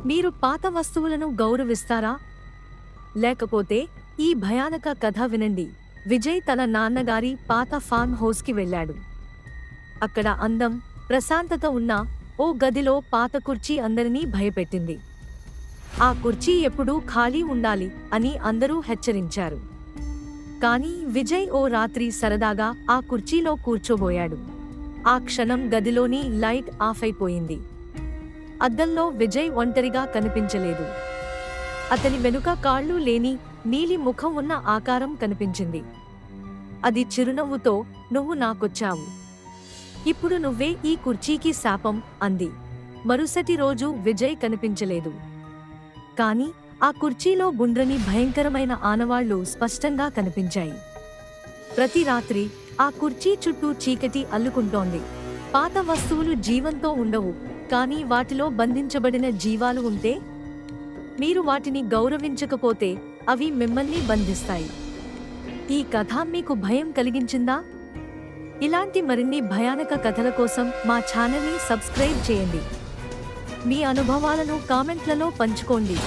మీరు పాత వస్తువులను గౌరవిస్తారా? లేకపోతే ఈ భయానక కథ వినండి. విజయ్ తన నాన్నగారి పాత ఫామ్ హౌస్కి వెళ్ళాడు. అక్కడ అందం, ప్రశాంతత ఉన్న ఓ గదిలో పాత కుర్చీ అందరినీ భయపెట్టింది. ఆ కుర్చీ ఎప్పుడూ ఖాళీ ఉండాలి అని అందరూ హెచ్చరించారు. కానీ విజయ్ ఓ రాత్రి సరదాగా ఆ కుర్చీలో కూర్చోబోయాడు. ఆ క్షణం గదిలోని లైట్ ఆఫ్ అయిపోయింది. అద్దంలో విజయ్ ఒంటరిగా కనిపించలేదు. అతని వెనుక కాళ్ళు లేని నీలి ముఖం ఉన్న ఆకారం కనిపించింది. అది చిరునవ్వుతో, "నువ్వు నాకొచ్చావు. ఇప్పుడు నువ్వే ఈ కుర్చీకి శాపం" అంది. మరుసటి రోజు విజయ్ కనిపించలేదు. కాని ఆ కుర్చీలో గుండ్రని భయంకరమైన ఆనవాళ్లు స్పష్టంగా కనిపించాయి. ప్రతి రాత్రి ఆ కుర్చీ చుట్టూ చీకటి అల్లుకుంటోంది. పాత వస్తువులు జీవంతో ఉండవు, కానీ వాటిలో బంధించబడిన జీవాలు ఉంటే, మీరు వాటిని గౌరవించకపోతే అవి మిమ్మల్ని బంధిస్తాయి. ఈ కథ మీకు భయం కలిగించిందా? ఇలాంటి మరిన్ని భయానక కథల కోసం మా ఛానల్ని సబ్స్క్రైబ్ చేయండి. మీ అనుభవాలను కామెంట్లలో పంచుకోండి.